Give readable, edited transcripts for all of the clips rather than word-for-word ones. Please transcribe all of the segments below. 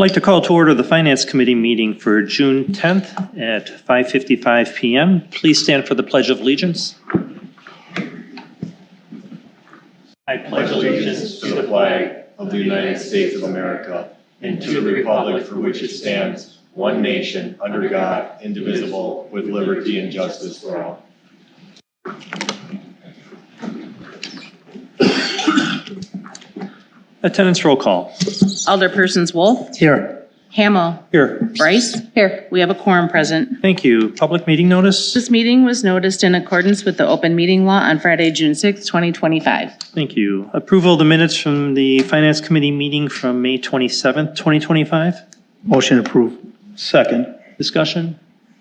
like to call to order the Finance Committee meeting for June 10th at 5:55 p.m. Please stand for the Pledge of Allegiance. I pledge allegiance to the flag of the United States of America and to the republic for which it stands, one nation, under God, indivisible, with liberty and justice for all. Attendance roll call. Alderpersons Wolf. Here. Hamel. Here. Bryce. Here. We have a quorum present. Thank you. Public meeting notice. This meeting was noticed in accordance with the open meeting law on Friday, June 6, 2025. Thank you. Approval of the minutes from the Finance Committee meeting from May 27th, 2025. Motion approved. Second. Discussion.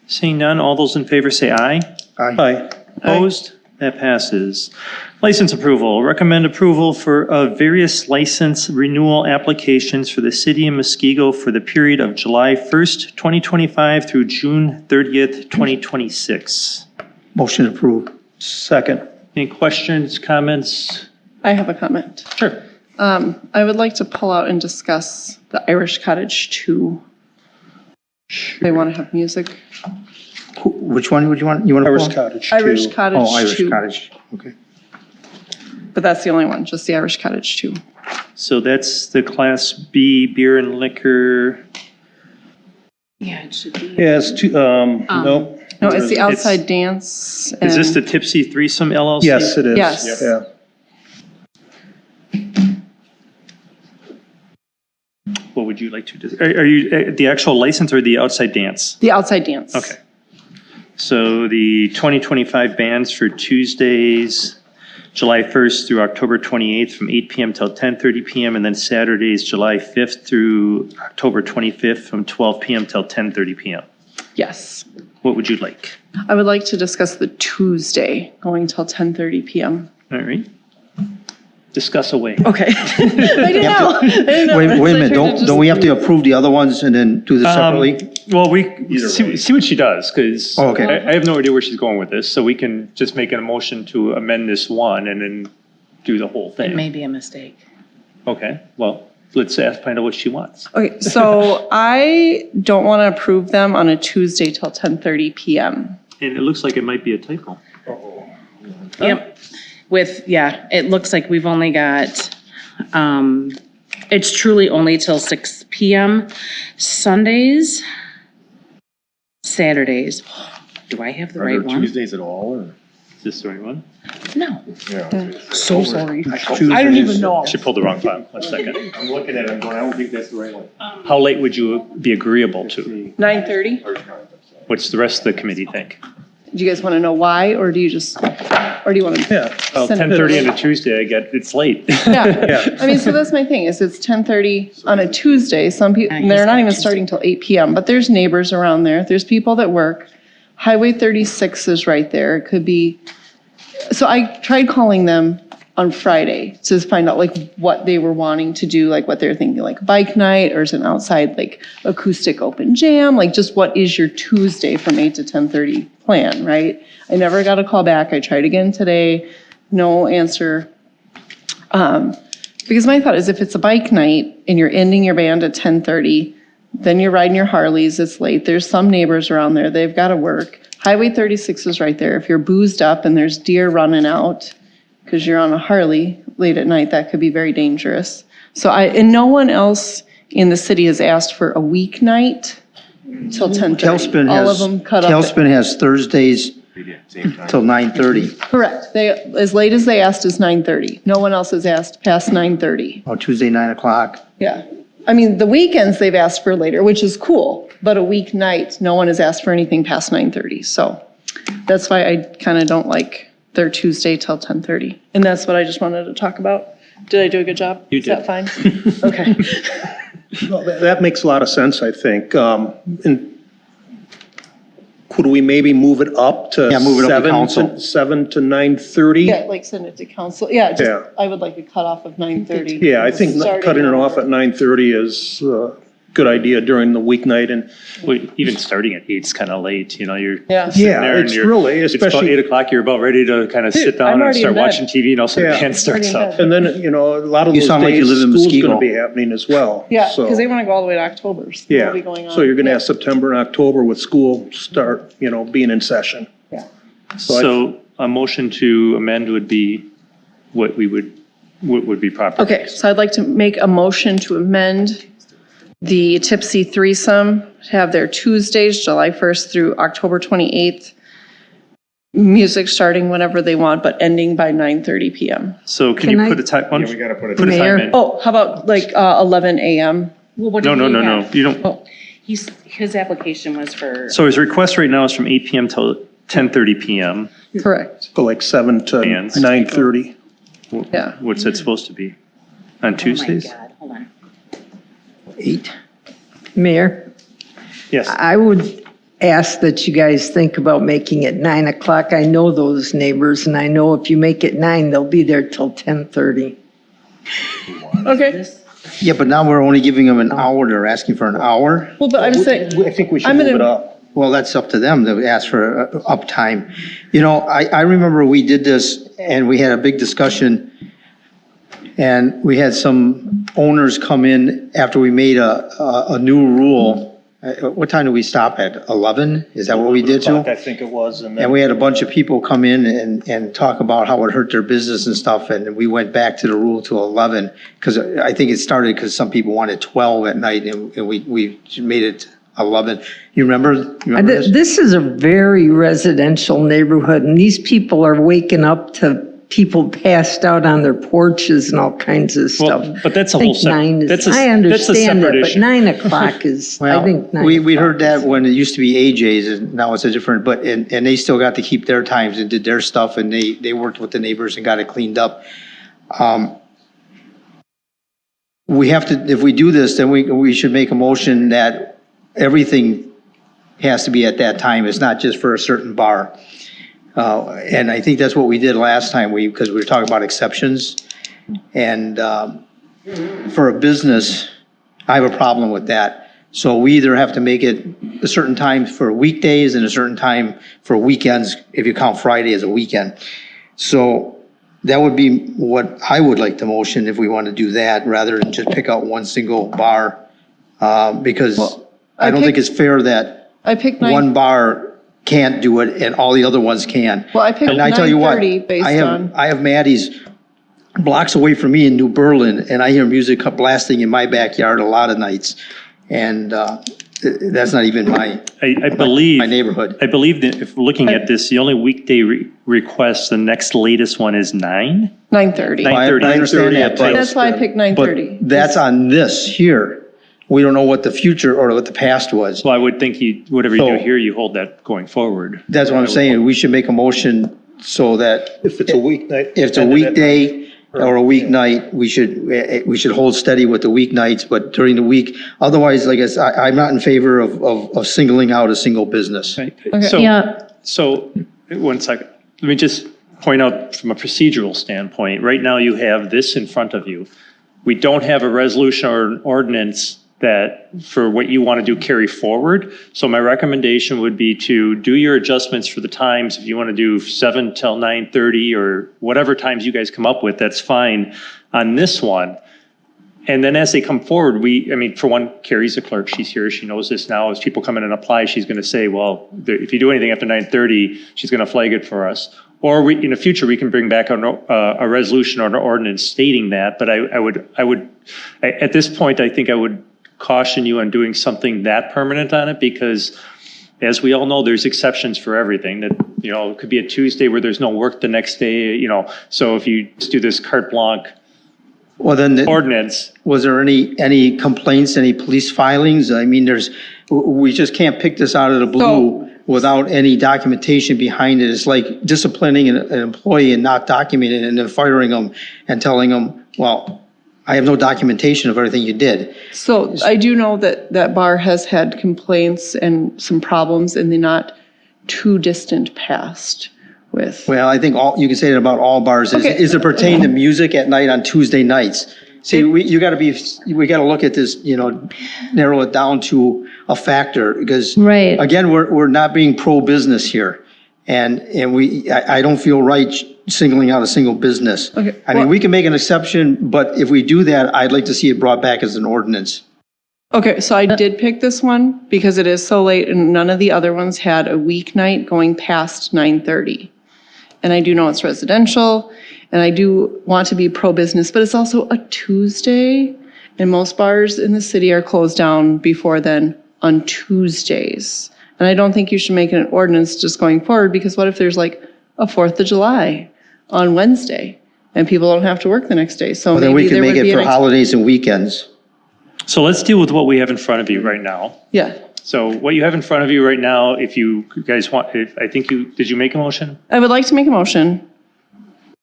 Seeing none, all those in favor say aye. Aye. Opposed? That passes. License approval. Recommend approval for various license renewal applications for the city of Muskego for the period of July 1st, 2025 through June 30th, 2026. Motion approved. Second. Any questions, comments? I have a comment. Sure. I would like to pull out and discuss the Irish Cottage 2. They want to have music. Which one would you want? You want Irish Cottage. Irish Cottage 2. Oh, Irish Cottage. Okay. But that's the only one, just the Irish Cottage 2. So that's the Class B beer and liquor. Yeah, it should be. Yeah, it's two, no. No, it's the outside dance. Is this the and- Tipsy Threesome LLC? Yes, it is. Yes. Yeah. What would you like to do? Are you the actual license or the outside dance? The outside dance. Okay. So the 2025 bands for Tuesdays, July 1st through October 28th from 8 p.m. till 10:30 p.m. and then Saturdays, July 5th through October 25th from 12 p.m. till 10:30 p.m. Yes. What would you like? I would like to discuss the Tuesday going till 10:30 p.m. All right. Discuss away. Okay. I didn't know. Wait a minute, don't we have to approve the other ones and then do this separately? Well, we see what she does, because Oh, okay. I have no idea where she's going with this, so we can just make a motion to amend this one and then do the whole It thing. may be a mistake. Okay, well, let's find out what she wants. Okay, so I don't want to approve them on a Tuesday till 10:30 p.m. And it looks like it might be a typo. Yep. It looks like we've only got, it's truly only till 6 p.m. Sundays, Saturdays. Do I have the right one? Tuesdays at all, or? Is this the right one? No. Yeah. So sorry. I don't even know. She pulled the wrong file. 1 second. I'm looking at it, I'm going, I don't think that's the right one. How late would you be agreeable to? 9:30? What's the rest of the committee think? Do you guys want to know why, or do you just, or do you want to? Yeah. Well, Send it 10:30 over. on a Tuesday, I get, it's late. Yeah. I mean, so that's my thing, is it's 10:30 on a Tuesday. Some people, they're not even starting till 8 p.m., but there's neighbors around there. There's people that work. Highway 36 is right there. It could be, so I tried calling them on Friday to find out like what they were wanting to do, like what they're thinking, like bike night or is an outside like acoustic open jam, like just what is your Tuesday from 8 to 10:30 plan, right? I never got a call back. I tried again today, no answer. Because my thought is if it's a bike night and you're ending your band at 10:30, then you're riding your Harleys, it's late. There's some neighbors around there, they've got to work. Highway 36 is right there. If you're boozed up and there's deer running out, because you're on a Harley late at night, that could be very dangerous. So and no one else in the city has asked for a weeknight till 10:30. Tailspin All of them cut up. Tailspin has Thursdays till 9:30. Correct. They, as late as they asked is 9:30. No one else has asked past 9:30. Oh, Tuesday, 9 o'clock. Yeah. I mean, the weekends they've asked for later, which is cool, but a weeknight, no one has asked for anything past 9:30. So that's why I kind of don't like their Tuesday till 10:30. And that's what I just wanted to talk about. Did I do a good job? You Is that did. fine? Okay. Well, that makes a lot of sense, I think. And could we maybe move it up to? Yeah, move it up to council. 7 to 9:30? Yeah, like send it to council. Yeah, just, Yeah. I would like a cutoff of 9:30. Yeah, I think Starting cutting it over. off at 9:30 is good idea during the weeknight and. Well, even starting at 8's kind of late, you're Yeah. sitting Yeah, there and it's you're, really, it's about especially- 8 o'clock, you're about ready to kind of sit I'm down and already start in bed. watching TV, and all of a sudden the Yeah. band starts Already in up. bed. And then, a lot of You those sound like you days, live in school's Muskego. gonna be happening as well. Yeah, So, because they want to go all the way to October. So yeah, they'll be going on. so you're gonna Yeah. have September and October with school start, being in session. Yeah. So a motion to amend would be what would be proper. Okay, so I'd like to make a motion to amend the Tipsy threesome to have their Tuesdays, July 1st through October 28th. Music starting whenever they want, but ending by 9:30 PM. So can you Can I- put a time, Yeah, we gotta put it. put a time Mayor? in? Oh, how about like 11 AM? Well, what No, did no, he no, no, have? you don't. Oh, His application was for, So his request right now is from 8 PM till 10:30 PM. correct, Go like 7 to Bands. 9:30. yeah. What's that supposed to be? On oh my Tuesdays? God, hold on. 8? Mayor, Yes. I would ask that you guys think about making it 9 o'clock. I know those neighbors, and I know if you make it 9, they'll be there till 10:30. Okay, Yeah, but now we're only giving them an hour. They're asking for an hour. well, but I'm saying, I think we should I'm move gonna- it up. Well, that's up to them to ask for uptime. I remember we did this and we had a big discussion. And we had some owners come in after we made a new rule. What time did we stop at? 11? Is that what we did I to? think it was, and And then, we had a bunch of people come in and talk about how it hurt their business and stuff. And we went back to the rule to 11 because I think it started because some people wanted 12 at night and we made it 11. You remember this? This is a very residential neighborhood, and these people are waking up to people passed out on their porches and all kinds of stuff. Well, but that's a I whole think 9 is, that's a I separate understand that, but issue. 9 o'clock is, I Well, think 9 we o'clock heard is- that when it used to be AJ's and now it's a different, and they still got to keep their times and did their stuff and they worked with the neighbors and got it cleaned up. We have to, if we do this, then we should make a motion that everything has to be at that time. It's not just for a certain bar. And I think that's what we did last time, because we were talking about exceptions. And for a business, I have a problem with that. So we either have to make it a certain time for weekdays and a certain time for weekends, if you count Friday as a weekend. So that would be what I would like to motion if we want to do that, rather than just pick out one single bar. Because I don't think it's fair that I picked one bar can't do it and all the other ones can. Well, I picked And I tell you what, 9:30 based on. I have Maddie's blocks away from me in New Berlin, and I hear music blasting in my backyard a lot of nights. And that's not even my I believe. neighborhood. I believe that if looking at this, the only weekday request, the next latest one is 9? 9:30. I 9:30. understand that, but, That's why I picked 9:30. but that's on this here. We don't know what the future or what the past was. Well, I would think whatever you do So- here, you hold that going forward. That's what I'm saying. We should make a motion so that if it's a weeknight. if it's a weekday or a weeknight, we should hold steady with the weeknights, but during the week, otherwise, like I said, I'm not in favor of singling out a single business. Right. Okay. So, Yeah. so, 1 second. Let me just point out from a procedural standpoint, right now you have this in front of you. We don't have a resolution or an ordinance that for what you want to do carry forward. So my recommendation would be to do your adjustments for the times. If you want to do 7 till 9:30 or whatever times you guys come up with, that's fine on this one. And then as they come forward, for one, Carrie's a clerk, she's here, she knows this now. As people come in and apply, she's going to say, well, if you do anything after 9:30, she's going to flag it for us. Or in the future, we can bring back a resolution or an ordinance stating that. But I would, at this point, I think I would caution you on doing something that permanent on it, because as we all know, there's exceptions for everything. That, it could be a Tuesday where there's no work the next day, so if you just do this carte blanche Well, then, ordinance. was there any complaints, any police filings? I mean, we just can't pick this out of the blue without any documentation behind it. It's like disciplining an employee and not documenting it and then firing them and telling them, well, I have no documentation of everything you did. So I do know that that bar has had complaints and some problems in the not too distant past with. Well, I think you can say that about all bars. Okay. Is it pertain to music at night on Tuesday nights? See, we gotta look at this, narrow it down to a factor, because Right. again, we're not being pro-business here. And I don't feel right singling out a single business. Okay, I mean, well- we can make an exception, but if we do that, I'd like to see it brought back as an ordinance. Okay, so I did pick this one because it is so late and none of the other ones had a weeknight going past 9:30. And I do know it's residential and I do want to be pro-business, but it's also a Tuesday and most bars in the city are closed down before then on Tuesdays. And I don't think you should make an ordinance just going forward, because what if there's like a 4th of July on Wednesday and people don't have to work the next day? So Well, then we maybe can there make would be it for an, holidays and weekends. So let's deal with what we have in front of you right now. yeah. So what you have in front of you right now, if you guys want, did you make a motion? I would like to make a motion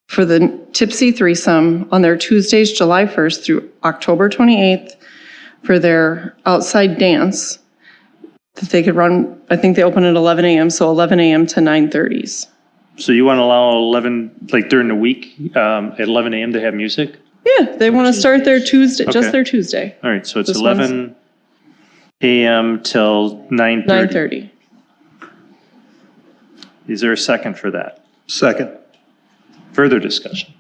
for the Tipsy Threesome on their Tuesdays, July 1st through October 28th for their outside dance that they could run. I think they open at 11 a.m., so 11 a.m. to 9:30s. So you want to allow 11, like during the week, at 11 a.m. to have music? Yeah, they want to start their Tuesday, just Okay. their Tuesday, All right, so it's This one's- 11 a.m. till 9:30. 9:30. Is there a second for that? Second. Further discussion?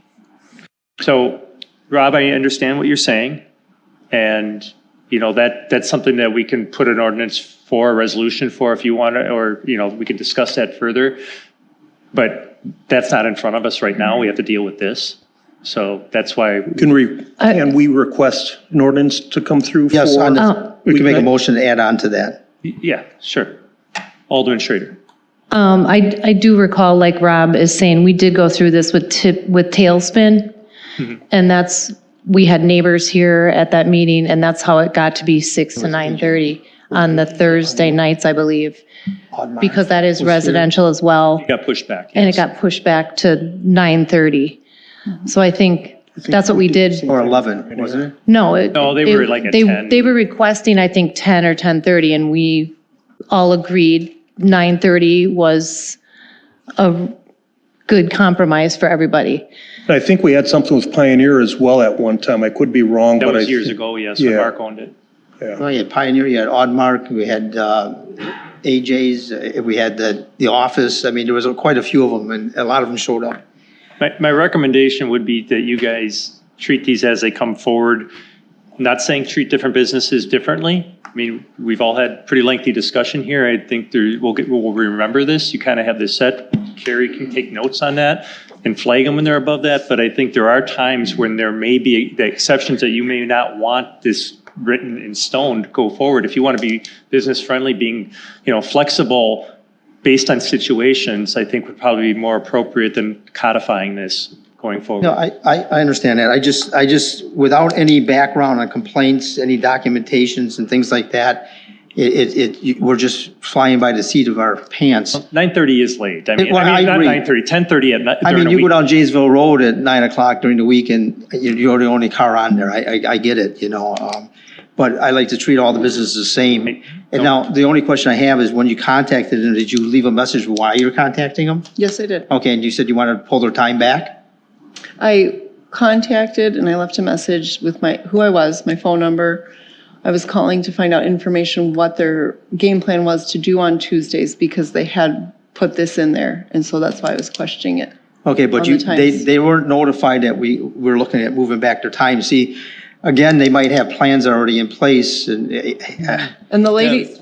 So, Rob, I understand what you're saying, and, that's something that we can put an ordinance for, a resolution for if you want to, or, we can discuss that further. But that's not in front of us right now. We have to deal with this. So that's why, Can we request an ordinance to come through? Yes, for we can make a weeknight? motion to add on to that. yeah, sure. Alderman Schrader. I do recall, like Rob is saying, we did go through this with Tailspin. And we had neighbors here at that meeting, and that's how it got to be 6 to 9:30 on the Thursday nights, I believe. Because that is residential as well. Got pushed back. And it yes. got pushed back to 9:30. So I think that's what we did. Or 11, wasn't it? No. No, they were like at 10. They were requesting, I think, 10 or 10:30, and we all agreed 9:30 was a good compromise for everybody. I think we had something with Pioneer as well at one time. I could be wrong, That but was years ago, yes, when Yeah. Mark owned it. Well, you had Pioneer, you had Oddmark, we had AJ's, we had the Office. I mean, there was quite a few of them, and a lot of them showed up. My recommendation would be that you guys treat these as they come forward. I'm not saying treat different businesses differently. I mean, we've all had pretty lengthy discussion here. I think we'll remember this. You kind of have this set. Carrie can take notes on that and flag them when they're above that. But I think there are times when there may be the exceptions that you may not want this written in stone to go forward. If you want to be business friendly, being, flexible based on situations, I think would probably be more appropriate than codifying this going forward. No, I understand that. I just, without any background on complaints, any documentations and things like that, we're just flying by the seat of our pants. 9:30 is late. I mean, Well, I not agree. 9:30, 10:30 at night. I during mean, the you go week. down Jaysville Road at 9 o'clock during the week and you're the only car on there. I get it, but I like to treat all the businesses the same. And now, the only question I have is, when you contacted them, did you leave a message why you're contacting them? Yes, I did. Okay, and you said you wanted to pull their time back? I contacted and I left a message with who I was, my phone number. I was calling to find out information, what their game plan was to do on Tuesdays, because they had put this in there. And so that's why I was questioning it. Okay, but On the times. they weren't notified that we're looking at moving back their time. See, again, they might have plans already in place and, And the lady,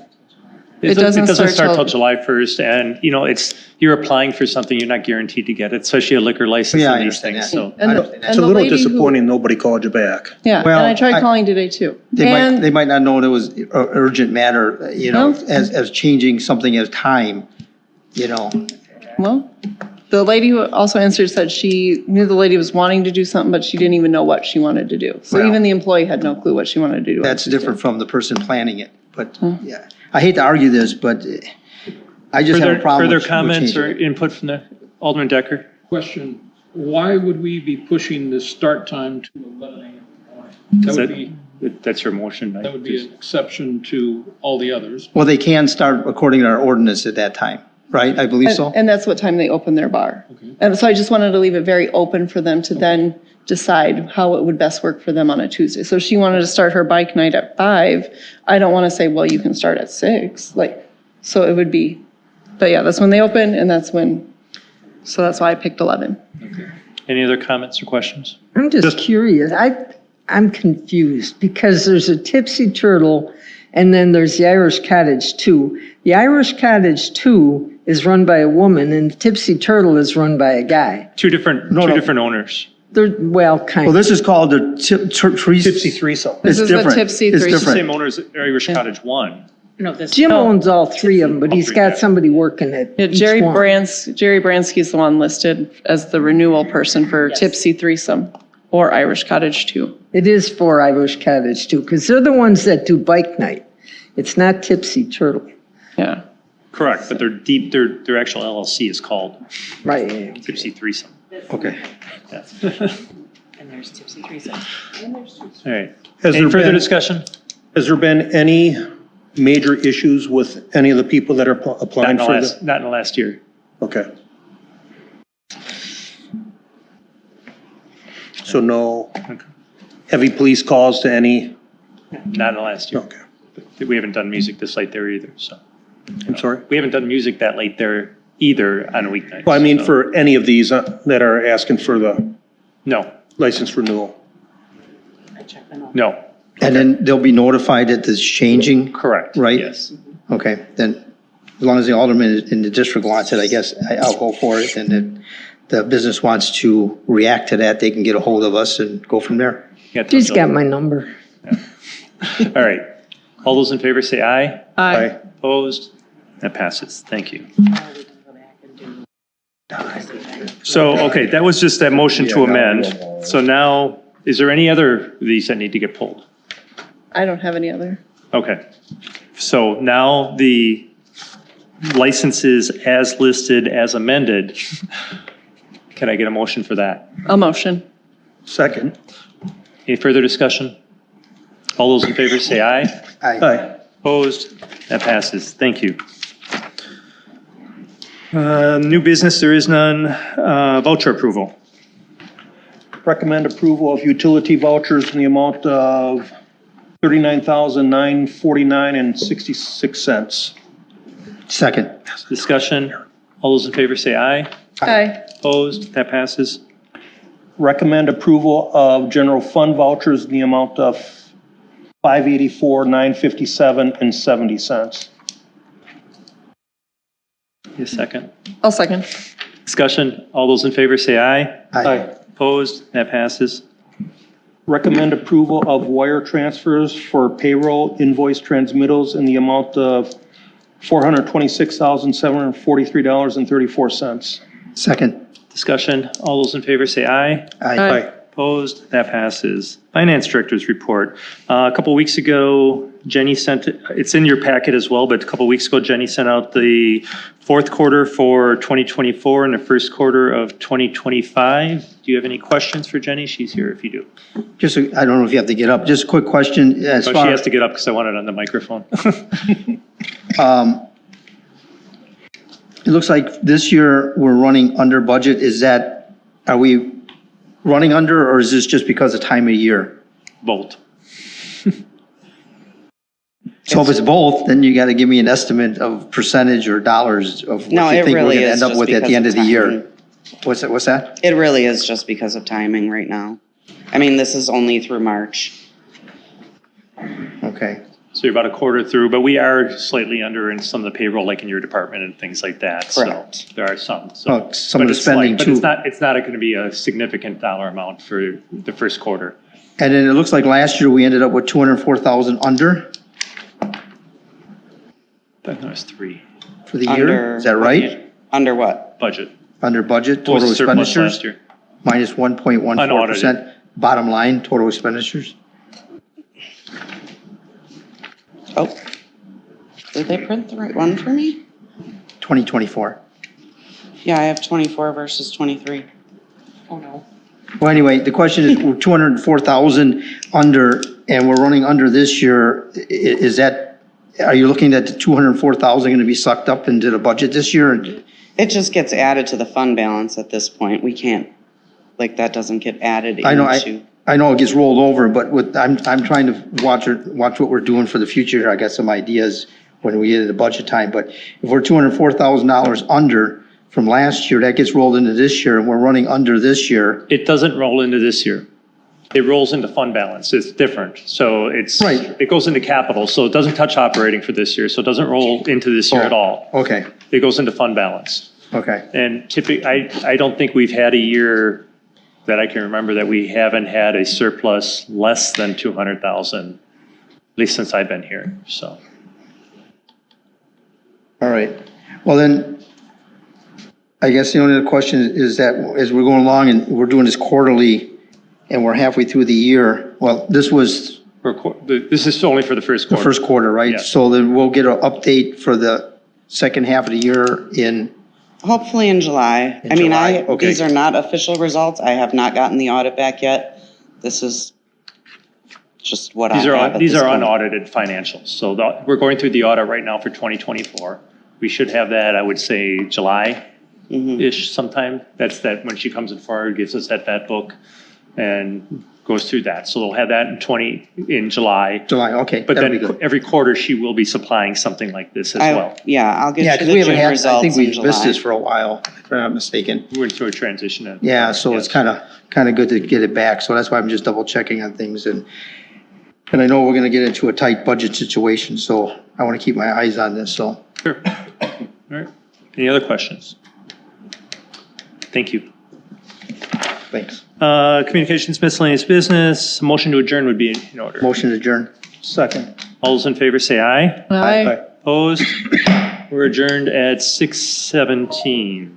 It doesn't doesn't start start till till- July 1st, and, you're applying for something, you're not guaranteed to get it, especially a liquor license Yeah, I and these understand things, that. so. and understand that. and It's a the little lady who- disappointing nobody called you back. Yeah, and Well, I tried calling today too. they And might not know it was an urgent matter, No. as changing something as time, Well, the lady who also answered said she knew the lady was wanting to do something, but she didn't even know what she wanted to do. So Well- even the employee had no clue what she wanted to do. on That's Tuesday. different from the person planning it, but, yeah. I hate to argue this, but I just have a problem Further with comments or changing it. input from the Alderman Decker? Question, why would we be pushing the start time to 11 a.m. in the morning? That's your motion. That would be an exception to all the others. Well, they can start according to our ordinance at that time, right? I believe so. And that's what time they open their bar. And so I just wanted to leave it very open for them to then decide how it would best work for them on a Tuesday. So if she wanted to start her bike night at 5, I don't want to say, well, you can start at 6. Like, so it would be, but yeah, that's when they open and that's when, so that's why I picked 11. Any other comments or questions? I'm just curious. I'm confused because there's a Tipsy Turtle and then there's the Irish Cottage 2. The Irish Cottage 2 is run by a woman and the Tipsy Turtle is run by a guy. Two different owners. They're, well, kind Well, of. this is called the Tipsy threesome. This is the different. Tipsy It's Threesome. different. Same owner as Irish Cottage 1. No, this. Jim owns all 3 of them, but he's got somebody working at Yeah, each Jerry one. Bransky's the one listed as the renewal person for Tipsy Threesome or Irish Cottage 2. It is for Irish Cottage too, because they're the ones that do bike night. It's not Tipsy Turtle. Yeah. Correct, but their actual LLC is called Right. Tipsy Threesome. Okay. And there's Tipsy Threesome. All right. Has Any there further been- discussion? Has there been any major issues with any of the people that are applying for the? Not in the last year. Okay. So no heavy police calls to any? Not in the last year. Okay. We haven't done music this late there either, so. I'm sorry? We haven't done music that late there either on a weeknight. Well, I mean, so. for any of these that are asking for the No, license renewal. no, And then they'll be notified that this is changing? correct. Right. Yes. Okay, then as long as the alderman in the district wants it, I guess I'll go for it. And then the business wants to react to that, they can get a hold of us and go from there. She's got my number. All right. All those in favor say aye. Aye. Opposed? That passes. Thank you. So, okay, that was just that motion to amend. So now, is there any other of these that need to get pulled? I don't have any other. Okay. So now the licenses as listed, as amended. Can I get a motion for that? A motion. Second. Any further discussion? All those in favor say aye. Aye. Opposed? That passes. Thank you. New business, there is none. Voucher approval. Recommend approval of utility vouchers in the amount of $39,949.66. Second. Discussion. All those in favor say aye. Aye. Opposed? That passes. Recommend approval of general fund vouchers in the amount of $584,957.70. Need a second. I'll second. Discussion. All those in favor say aye. Aye. Opposed? That passes. Recommend approval of wire transfers for payroll invoice transmittals in the amount of $426,743.34. Second. Discussion. All those in favor say aye. Aye. Opposed? That passes. Finance Director's Report. A couple weeks ago, Jenny sent, it's in your packet as well, but a couple weeks ago, Jenny sent out the fourth quarter for 2024 and the first quarter of 2025. Do you have any questions for Jenny? She's here if you do. Just, I don't know if you have to get up, just a quick question as Oh, far. she has to get up because I want it on the microphone. It looks like this year we're running under budget. Are we running under or is this just because of time of year? Bolt. So if it's both, then you got to give me an estimate of percentage or dollars of No, what you it think we're really going to is end up just with at because the end of of the year. timing. What's that? It really is just because of timing right now. I mean, this is only through March. Okay. So you're about a quarter through, but we are slightly under in some of the payroll, like in your department and things like that. Correct. So there are some. So. Oh, some of But the it's slight, spending but too. it's not going to be a significant dollar amount for the first quarter. And then it looks like last year we ended up with 204,000 under I thought it was 3 for the year. Is that right? Under what? budget. Under budget, What was total the surplus expenditures, last year? minus 1.14%. Unaudited. Bottom line, total expenditures. Oh. Did they print the right one for me? 2024. Yeah, I have 24 versus 23. Oh, no. Well, anyway, the question is, we're 204,000 under, and we're running under this year. Is that are you looking at the 204,000 going to be sucked up into the budget this year? It just gets added to the fund balance at this point. We can't, like, that doesn't get added I know, into. I know it gets rolled over, but I'm trying to watch what we're doing for the future. I got some ideas when we get into budget time, but if we're $204,000 under from last year, that gets rolled into this year, and we're running under this year. It doesn't roll into this year. It rolls into fund balance. It's different. So it's, Right. it goes into capital. So it doesn't touch operating for this year. So it doesn't roll into this year at all. Okay, It goes into fund balance. okay. And typically, I don't think we've had a year that I can remember that we haven't had a surplus less than 200,000, at least since I've been here, so. All right. Well, then, I guess the only other question is that as we're going along and we're doing this quarterly and we're halfway through the year, well, this was This is only for the first the quarter. first quarter, right? Yeah. So then we'll get an update for the second half of the year in, Hopefully in July. In I mean, July, okay. these are not official results. I have not gotten the audit back yet. This is just what I These have are, at these this are point. unaudited financials. So we're going through the audit right now for 2024. We should have that, I would say, July-ish sometime. That's that, when she comes in forward, gives us that book and goes through that. So they'll have that in July. July, okay. But that'd be then good. every quarter, she will be supplying something like this as well. Yeah, I'll Yeah, get you because the we haven't June had, I results think in we've missed July. this for a while, if I'm not mistaken. We went through a transition. Yeah, so it's Yes. kind of good to get it back. So that's why I'm just double checking on things. And I know we're going to get into a tight budget situation, so I want to keep my eyes on this, so. Sure. All right. Any other questions? Thank you. Thanks. Communications miscellaneous business, motion to adjourn would be in order. Motion adjourned. Second. All those in favor say aye. Aye. Opposed? We're adjourned at 6:17.